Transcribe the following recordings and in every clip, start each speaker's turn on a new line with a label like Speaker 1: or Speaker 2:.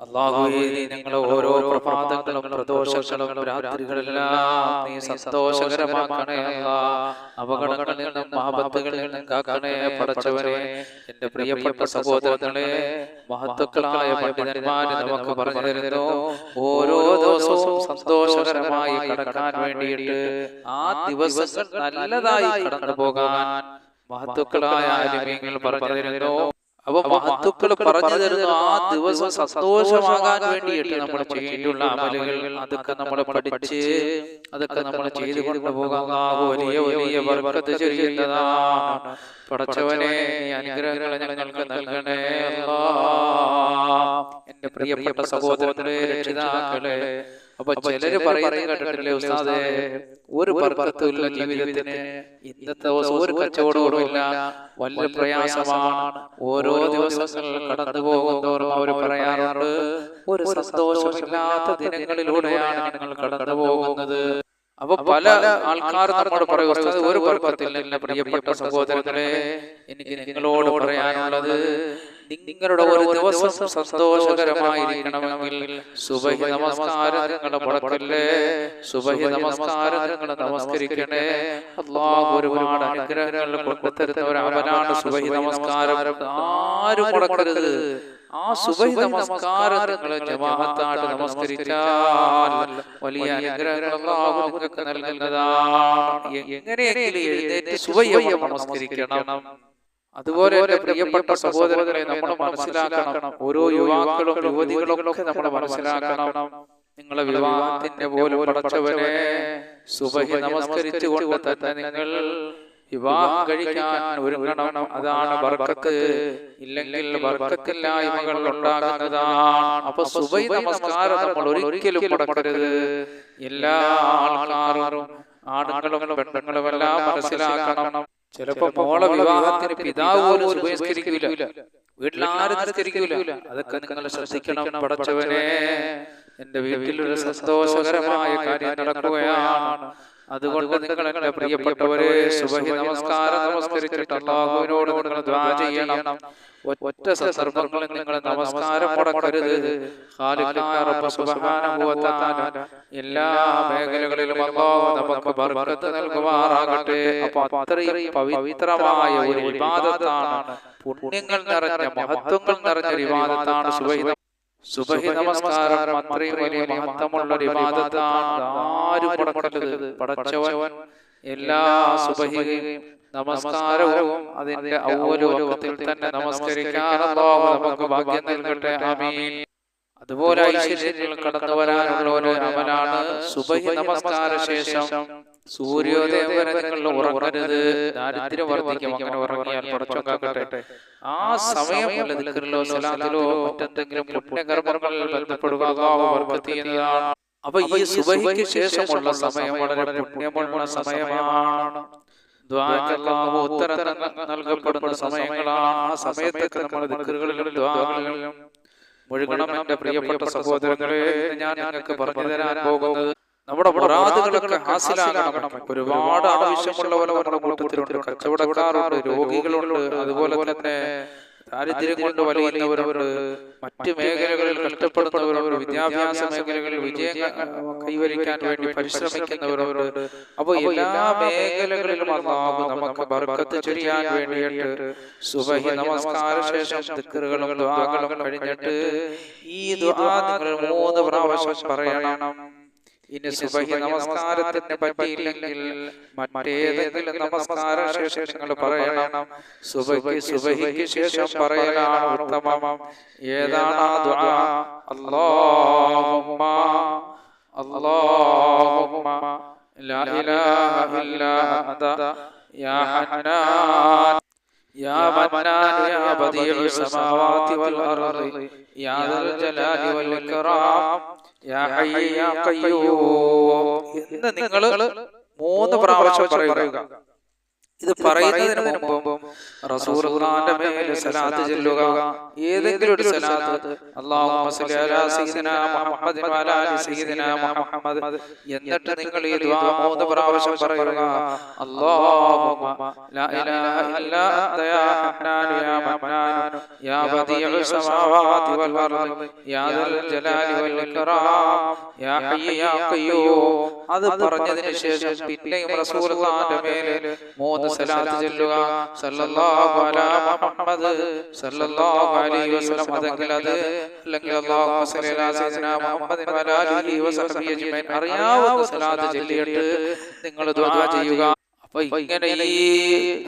Speaker 1: അല്ലാഹുവേ, നീ ഞങ്ങളെ ഓരോ പ്രഭാതങ്ങളും പ്രദോഷങ്ങളും രാത്രികളെല്ലാം നീ സന്തോഷകരമാക്കണേ അല്ലാ. അപകടങ്ങളിൽ നിന്നും ആപത്തുകളിൽ നിന്നും കാക്കണേ പടച്ചവനെ. എന്റെ പ്രിയപ്പെട്ട സഹോദരങ്ങളെ, മഹത്തുക്കളായ പണ്ഡിതന്മാര് നമുക്ക് പറഞ്ഞു തരുന്നു, ഓരോ ദിവസവും സന്തോഷകരമായി കടക്കാൻ വേണ്ടിയിട്ട്, ആ ദിവസങ്ങൾ നല്ലതായി കടന്നു പോകാൻ മഹത്തുക്കളായ ആലിമീങ്ങൾ പറഞ്ഞു തരുന്നു. അപ്പൊ മഹത്തുക്കൾ പറഞ്ഞു തരുന്നു, ആ ദിവസം സന്തോഷമാകാൻ വേണ്ടിയിട്ട് നമ്മൾ ചെയ്യേണ്ടുള്ള അമലുകൾ, അതൊക്കെ നമ്മൾ പഠിച്ച് അതൊക്കെ നമ്മൾ ചെയ്തു കൊണ്ടുപോകാൻ വലിയ വലിയ ബർക്കത്ത് ചൊരിയുന്നതാണ്. പടച്ചവനെ, ഈ അനുഗ്രഹങ്ങളെ ഞങ്ങൾക്ക് നൽകണേ അല്ലാഹ്. എന്റെ പ്രിയപ്പെട്ട സഹോദരങ്ങളെ, രക്ഷിതാക്കളെ, അപ്പൊ ചിലര് പറയുന്നത് കേട്ടിട്ടില്ലേ ഉസ്താദേ, ഒരു ബർക്കത്തുമില്ല ജീവിതത്തിന്, ഇന്നത്തെ ദിവസം ഒരു കച്ചവടവുമില്ല, വലിയ പ്രയാസമാണ്. ഓരോ ദിവസങ്ങൾ കടന്നു പോകുന്നവരും അവർ പറയാറുണ്ട്, ഒരു സന്തോഷമില്ലാത്ത ദിനങ്ങളിലൂടെയാണ് ഞങ്ങൾ കടന്നു പോകുന്നത്. അപ്പൊ പല ആൾക്കാരും നമ്മോട് പറയും, ഒരു ബർക്കത്തില്ല. പ്രിയപ്പെട്ട സഹോദരങ്ങളെ, എനിക്ക് നിങ്ങളോട് പറയാനുള്ളത്, നിങ്ങളുടെ ഒരു ദിവസം സന്തോഷകരമായിരിക്കണമെങ്കിൽ സുബഹി നമസ്കാരം നിങ്ങൾ മുടക്കല്ലേ. സുബഹി നമസ്കാരം നിങ്ങൾ നമസ്കരിക്കണേ. അല്ലാഹു ഒരുപാട് അനുഗ്രഹങ്ങൾ കൊണ്ടുതരുന്ന ഒരു അമലാണ് സുബഹി നമസ്കാരം. ആരും മുടക്കരുത്. ആ സുബഹി നമസ്കാരം നിങ്ങൾ ജമാഅത്തായിട്ട് നമസ്കരിച്ചാൽ വലിയ അനുഗ്രഹങ്ങൾ അല്ലാഹു നിങ്ങൾക്ക് നൽകുന്നതാണ്. എങ്ങനെയെങ്കിലും എഴുന്നേറ്റ് സുബഹി നമസ്കരിക്കണം. അതുപോലെ എന്റെ പ്രിയപ്പെട്ട സഹോദരങ്ങളെ, നമ്മൾ മനസ്സിലാക്കണം, ഓരോ യുവാക്കളും യുവതികളും ഒക്കെ നമ്മൾ മനസ്സിലാക്കണം, നിങ്ങളെ വിവാഹത്തിന്റെ പോലും പടച്ചവനെ സുബഹി നമസ്കരിച്ചുകൊണ്ട് തന്നെ നിങ്ങൾ വിവാഹം കഴിക്കാൻ ഒരുങ്ങണം. അതാണ് ബർക്കത്ത്. ഇല്ലെങ്കിൽ ബർക്കത്തില്ലായ്മകൾ ഉണ്ടാകുന്നതാണ്. അപ്പൊ സുബഹി നമസ്കാരം നമ്മൾ ഒരിക്കലും മുടക്കരുത്. എല്ലാ ആൾക്കാരും, ആണുങ്ങളും പെണ്ണുങ്ങളും എല്ലാം മനസ്സിലാക്കണം. ചിലപ്പോ മോളെ വിവാഹത്തിന് പിതാവ് പോലും സുബഹിസ്കരിക്കൂല, വീട്ടിലാരും നിസ്കരിക്കൂല. അതൊക്കെ നിങ്ങൾ ശ്രദ്ധിക്കണം. പടച്ചവനെ, എന്റെ വീട്ടിലൊരു സന്തോഷകരമായ കാര്യം നടക്കുകയാണ്. അതുകൊണ്ട് നിങ്ങൾ എന്റെ പ്രിയപ്പെട്ടവരെ, സുബഹി നമസ്കാരം നമസ്കരിച്ചിട്ട് അല്ലാഹുവിനോട് നിങ്ങൾ ദുആ ചെയ്യണം. ഒറ്റ സന്ദർഭങ്ങളിൽ നിങ്ങൾ നമസ്കാരം മുടക്കരുത്. ഖാലിഖായ റബ്ബ് സുബ്ഹാനഹു വ തആല എല്ലാ മേഖലകളിലും അല്ലാഹു നമുക്ക് ബർക്കത്ത് നൽകുമാറാകട്ടെ. അപ്പോൾ അത്രയും പവിത്രമായ ഒരു ഇബാദത്താണ്, പുണ്യങ്ങൾ നിറഞ്ഞ മഹത്വങ്ങൾ നിറഞ്ഞ ഇബാദത്താണ് സുബഹി നമസ്കാരം. അത്രയും വലിയ മഹത്വമുള്ള ഇബാദത്താണ്. ആരും മുടക്കരുത്. പടച്ചവൻ എല്ലാ സുബഹി നമസ്കാരവും അതിന്റെ അവ്വൽ വഖത്തിൽ തന്നെ നമസ്കരിക്കാൻ അല്ലാഹു നമുക്ക് ഭാഗ്യം നൽകട്ടെ. ആമീൻ. അതുപോലെ ഐശ്വര്യങ്ങൾ കടന്നു വരാനുള്ള ഒരു അമലാണ് സുബഹി നമസ്കാര ശേഷം സൂര്യോദയം വരെ നിങ്ങൾ ഉറങ്ങരുത്. ദാരിദ്ര്യം വർദ്ധിക്കും. അങ്ങനെ ഉറങ്ങിയാൽ പടച്ചോൻ കാക്കട്ടെ. ആ സമയം വല്ല ദിക്റിലോ സ്വലാത്തിലോ മറ്റെന്തെങ്കിലും പുണ്യകർമ്മങ്ങളിൽ ബന്ധപ്പെടുക അല്ലാഹു ബർക്കത്ത് ചെയ്യുന്നതാണ്. അപ്പൊ ഈ സുബഹിക്ക് ശേഷമുള്ള സമയം വളരെ പുണ്യമുള്ള സമയമാണ്. ദുആക്ക് അല്ലാഹു ഉത്തരം നൽകപ്പെടുന്ന സമയങ്ങളാണ്. ആ സമയത്തൊക്കെ നമ്മൾ ദിക്റുകളിലും ദുആകളിലും മുഴുകണം. എന്റെ പ്രിയപ്പെട്ട സഹോദരങ്ങളെ, ഞാൻ നിങ്ങൾക്ക് പറഞ്ഞു തരാൻ പോകുന്നത്, നമ്മുടെ മുറാദുകളൊക്കെ ഹാസിലാകണം. ഒരുപാട് ആവശ്യമുള്ളവരെ നമ്മുടെ കൂട്ടത്തിലുണ്ട്. കച്ചവടക്കാരുണ്ട്, രോഗികളുണ്ട്, അതുപോലെ തന്നെ ദാരിദ്ര്യം കൊണ്ട് വലയുന്നവരുണ്ട്, മറ്റു മേഖലകളിൽ കഷ്ടപ്പെടുന്നവരുണ്ട്, വിദ്യാഭ്യാസ മേഖലകളിൽ വിജയം കൈവരിക്കാൻ വേണ്ടി പരിശ്രമിക്കുന്നവരുണ്ട്. അപ്പൊ എല്ലാ മേഖലകളിലും അല്ലാഹു നമുക്ക് ബർക്കത്ത് ചൊരിയാൻ വേണ്ടിയിട്ട് സുബഹി നമസ്കാര ശേഷം ദിക്റുകളും ദുആകളും കഴിഞ്ഞിട്ട് ഈ ദുആ നിങ്ങൾ 3 പ്രാവശ്യം പറയണം. ഇനി സുബഹി നമസ്കാരത്തിന് പറ്റിയില്ലെങ്കിൽ മറ്റേതെങ്കിലും നമസ്കാര ശേഷം നിങ്ങൾ പറയണം. സുബഹിക്ക് ശേഷം പറയലാണ് ഉത്തമം. ഏതാണ് ആ ദുആ? അല്ലാഹുമ്മ ലാ ഇലാഹ ഇല്ലാ അന്ത യാ ഹന്നാൻ യാ മന്നാൻ യാ ബദീഉസ് സമാവാതി വൽ അർളി യാ ദൽ ജലാലി വൽ ഇക്റാം യാ ഹയ്യ് യാ ഖയ്യൂം എന്ന് നിങ്ങൾ 3 പ്രാവശ്യം പറയുക. ഇത് പറയുന്നതിന് മുമ്പും റസൂലുള്ളാഹിന്റെ മേൽ സലാത്ത് ചൊല്ലുക. ഏതെങ്കിലും ഒരു സലാത്ത്, അല്ലാഹുമ്മ സ്വല്ലി അലാ സയ്യിദിനാ മുഹമ്മദിൻ വഅലാ ആലി സയ്യിദിനാ മുഹമ്മദ്, എന്നിട്ട് നിങ്ങൾ ഈ ദുആ 3 പ്രാവശ്യം പറയുക. അല്ലാഹുമ്മ ലാ ഇലാഹ ഇല്ലാ അൻത യാ ഹന്നാനു യാ മന്നാനു യാ ബദീഉ സമാവാതി വൽ അർദ് യാ ദൽ ജലാലി വൽ ഇക്റാം യാ ഹയ്യ് യാ ഖയ്യൂം. അത് പറഞ്ഞതിന് ശേഷം പിന്നെയും റസൂലുള്ളാഹിന്റെ മേൽ 3 സലാത്ത് ചൊല്ലുക. സല്ലല്ലാഹു അലാ മുഹമ്മദ് സല്ലല്ലാഹു അലൈഹി വസല്ലം. അതെങ്കിൽ അത്, അല്ലെങ്കിൽ അല്ലാഹുമ്മ സ്വല്ലി അലാ സയ്യിദിനാ മുഹമ്മദിൻ വഅലാ ആലിഹി വസഹ്ബിഹി അജ്മഈൻ. അറിയാവുന്ന സലാത്ത് ചൊല്ലിയിട്ട് നിങ്ങൾ ദുആ ചെയ്യുക. അപ്പോൾ ഇങ്ങനെ ഈ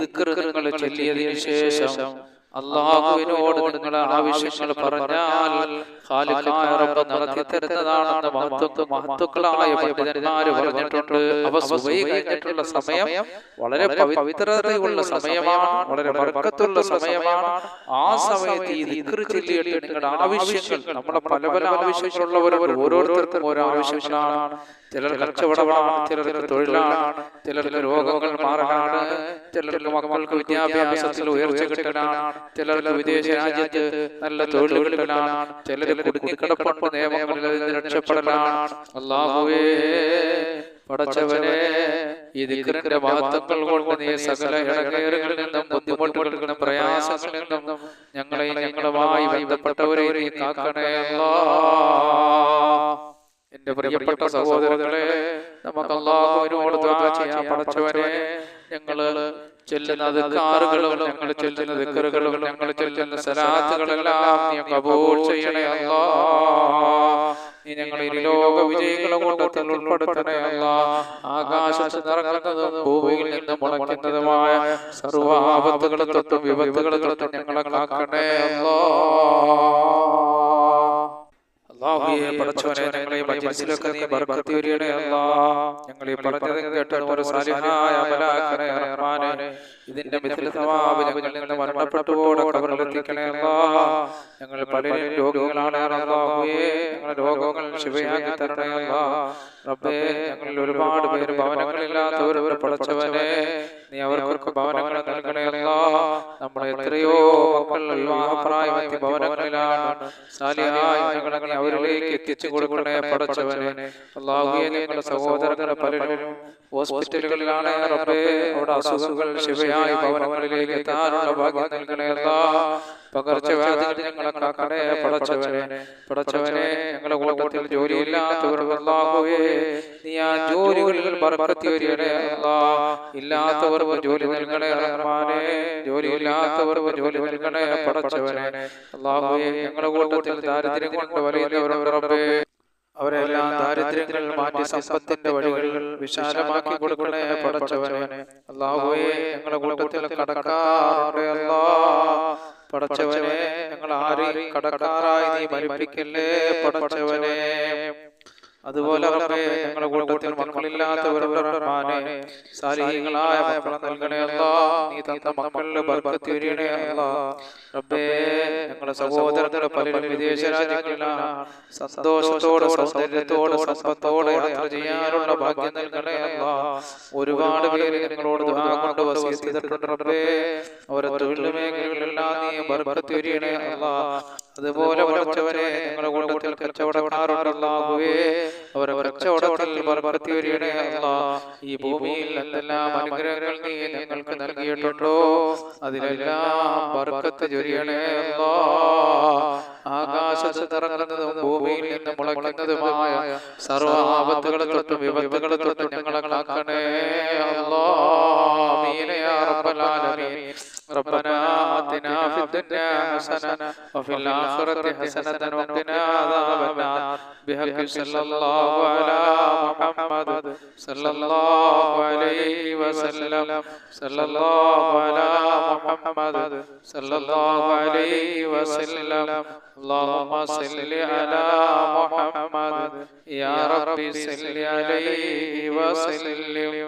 Speaker 1: ദിക്ർ നിങ്ങൾ ചൊല്ലിയതിനു ശേഷം അല്ലാഹുവിനോട് നിങ്ങളുടെ ആവശ്യങ്ങൾ പറഞ്ഞാൽ ഖാലിഖായ റബ്ബ് നടത്തി തരുന്നതാണെന്ന് മഹത്തുക്കളായ പണ്ഡിതന്മാർ പറഞ്ഞിട്ടുണ്ട്. അവ സുബഹി കഴിഞ്ഞിട്ടുള്ള സമയം വളരെ പവിത്രതയുള്ള സമയമാണ്, വളരെ ബർക്കത്തുള്ള സമയമാണ്. ആ സമയത്ത് ഈ ദിക്ർ ചൊല്ലിയിട്ട് നിങ്ങളുടെ ആവശ്യങ്ങൾ, നമ്മുടെ പല പല ആവശ്യങ്ങളുള്ളവർ ഓരോരുത്തർക്കും ഓരോ ആവശ്യങ്ങളാണ്. ചിലർക്ക് കച്ചവടമാണ്, ചിലർക്ക് തൊഴിലാണ്, ചിലർക്ക് രോഗങ്ങൾ മാറാനാണ്, ചിലർക്ക് മക്കൾക്ക് വിദ്യാഭ്യാസത്തിൽ ഉയർച്ച കിട്ടലാണ്, ചിലർക്ക് വിദേശ രാജ്യത്ത് നല്ല തൊഴിലുകളിലാണ്, ചിലർ കുടുങ്ങിക്കിടപ്പുണ്ട് നിയമങ്ങളിൽ നിന്ന് രക്ഷപ്പെടലാണ്. അല്ലാഹുവേ പടച്ചവനെ, ഈ ദിക്റിന്റെ മഹത്വങ്ങൾ കൊണ്ട് നീ സകല ഇടങ്ങേറുകളിൽ നിന്നും ബുദ്ധിമുട്ടുകളിൽ നിന്നും പ്രയാസങ്ങളിൽ നിന്നും ഞങ്ങളെയും ഞങ്ങളുമായി ബന്ധപ്പെട്ടവരെ നീ കാക്കണേ അല്ലാഹ്. എന്റെ പ്രിയപ്പെട്ട സഹോദരങ്ങളെ, നമുക്ക് അല്ലാഹുവിനോട് ദുആ ചെയ്യാം. പടച്ചവനെ, ഞങ്ങള് ചൊല്ലുന്ന ദിക്റുകളും ഞങ്ങൾ ചൊല്ലുന്ന ദിക്റുകളും ഞങ്ങൾ ചൊല്ലുന്ന സലാത്തുകളെല്ലാം നീ കബൂൽ ചെയ്യണേ അല്ലാഹ്. നീ ഞങ്ങളെ ലോക വിജയികളെ കൂട്ടത്തിൽ ഉൾപ്പെടുത്തണേ അല്ലാഹ്. ആകാശത്ത് നിറങ്ങുന്നതും ഭൂമിയിൽ നിന്ന് മുളയ്ക്കുന്നതുമായ സർവ്വ ആപത്തുകളെ തൊട്ടും വിപത്തുകളെ തൊട്ടും ഞങ്ങളെ കാക്കണേ അല്ലാഹുവേ പടച്ചവനെ, ഞങ്ങളെ ഈ മജ്‌ലിസിലൊക്കെ നീ ബർക്കത്ത് ചൊരിയണേ അല്ലാഹ്. ഞങ്ങൾ ഈ പറഞ്ഞതും കേട്ടതും ഒരു സാലിഹായ അമലാക്കണേ റഹ്മാനേ. ഇതിന്റെ മിഥില സവാബ് ഞങ്ങളിൽ നിന്ന് മരണപ്പെട്ടുപോടെ ഖബറിലെത്തിക്കണേ അല്ലാഹ്. ഞങ്ങൾ പലരും രോഗികളാണ് അല്ലാഹുവേ, ഞങ്ങളുടെ രോഗങ്ങൾ ശിഫയാക്കി തരണേ അല്ലാഹ്. റബ്ബേ, ഞങ്ങളിൽ ഒരുപാട് പേര് ഭവനങ്ങളില്ലാത്തവരുടെ പടച്ചവനെ, നീ അവർക്ക് ഭവനങ്ങൾ നൽകണേ അല്ലാഹ്. നമ്മുടെ എത്രയോ മക്കൾ വിവാഹപ്രായമെത്തി ഭവനങ്ങളിലാണ്. സാലിഹായ ഞങ്ങളെ അവരിലേക്ക് എത്തിച്ചു കൊടുക്കണേ പടച്ചവനെ. അല്ലാഹുവേ, ഞങ്ങളുടെ സഹോദരങ്ങളുടെ പലരും ഹോസ്പിറ്റലുകളിലാണ് റബ്ബേ. അവിടെ അസുഖങ്ങൾ ശിഫയായി ഭവനങ്ങളിലേക്ക് എത്താനുള്ള ഭാഗ്യം നൽകണേ അല്ലാഹ്. പകർച്ചവ്യാധികൾ ഞങ്ങളെ കാക്കണേ പടച്ചവനെ. പടച്ചവനെ, ഞങ്ങളുടെ കൂട്ടത്തിൽ ജോലിയില്ലാത്തവർക്ക് അല്ലാഹുവേ, നീ ആ ജോലികളിൽ ബർക്കത്ത് ചൊരിയണേ അല്ലാഹ്. ഇല്ലാത്തവർക്ക് ജോലി നൽകണേ റഹ്മാനേ. ജോലിയില്ലാത്തവർക്ക് ജോലി നൽകണേ പടച്ചവനെ. അല്ലാഹുവേ, ഞങ്ങളുടെ കൂട്ടത്തിൽ ദാരിദ്ര്യം കൊണ്ട് വലയുന്നവരുണ്ട് റബ്ബേ. അവരെല്ലാം ദാരിദ്ര്യങ്ങൾ മാറ്റി സമ്പത്തിന്റെ വഴികൾ വിശാലമാക്കി കൊടുക്കണേ പടച്ചവനെ. അല്ലാഹുവേ, ഞങ്ങളുടെ കൂട്ടത്തിൽ കടക്കാറുണ്ട് അല്ലാഹ്. പടച്ചവനെ, ഞങ്ങൾ ആരെയും കടക്കാരായി നീ മരിപ്പിക്കല്ലേ പടച്ചവനെ. അതുപോലെ റബ്ബേ, ഞങ്ങളുടെ കൂട്ടത്തിൽ മക്കളില്ലാത്തവരുടെ റഹ്മാനേ, സാലിഹീങ്ങളായ മക്കളെ നൽകണേ അല്ലാഹ്. നീ തന്ന മക്കളിൽ ബർക്കത്ത് ചൊരിയണേ അല്ലാഹ്. റബ്ബേ, ഞങ്ങളുടെ സഹോദരങ്ങളുടെ പലരും വിദേശ രാജ്യങ്ങളിലാണ്. സന്തോഷത്തോടെ സൗന്ദര്യത്തോടെ സമ്പത്തോടെ യാത്ര ചെയ്യാനുള്ള ഭാഗ്യം നൽകണേ അല്ലാഹ്. ഒരുപാട് പേര് ഞങ്ങളോട് ദുആ കൊണ്ട് വസിയത്ത് ചെയ്തിട്ടുണ്ട് റബ്ബേ. അവരെ തൊഴിൽ മേഖലകളിലെല്ലാം നീ ബർക്കത്ത് ചൊരിയണേ അല്ലാഹ്. അതുപോലെ പടച്ചവനെ, ഞങ്ങളുടെ കൂട്ടത്തിൽ കച്ചവടക്കാരുണ്ട് അല്ലാഹുവേ. അവരെ കച്ചവടത്തിൽ ബർക്കത്ത് ചൊരിയണേ അല്ലാഹ്. ഈ ഭൂമിയിൽ എന്തെല്ലാം അനുഗ്രഹങ്ങൾ നീ ഞങ്ങൾക്ക് നൽകിയിട്ടുണ്ടോ അതിലെല്ലാം ബർക്കത്ത് ചൊരിയണേ അല്ലാഹ്. ആകാശത്ത് നിറങ്ങുന്നതും ഭൂമിയിൽ നിന്ന് മുളയ്ക്കുന്നതുമായ സർവ്വ ആപത്തുകളെ തൊട്ടും വിപത്തുകളെ തൊട്ടും ഞങ്ങളെ കാക്കണേ അല്ലാഹ്. ആമീൻ യാ റബ്ബൽ ആലമീൻ. ربنا آتنا في الدنيا حسنة وفي الآخرة حسنة وقنا عذاب النار بحق صلى الله على محمد صلى الله عليه وسلم صلى الله على محمد صلى الله عليه وسلم. اللهم صل على محمد يا رب صل عليه وسلم.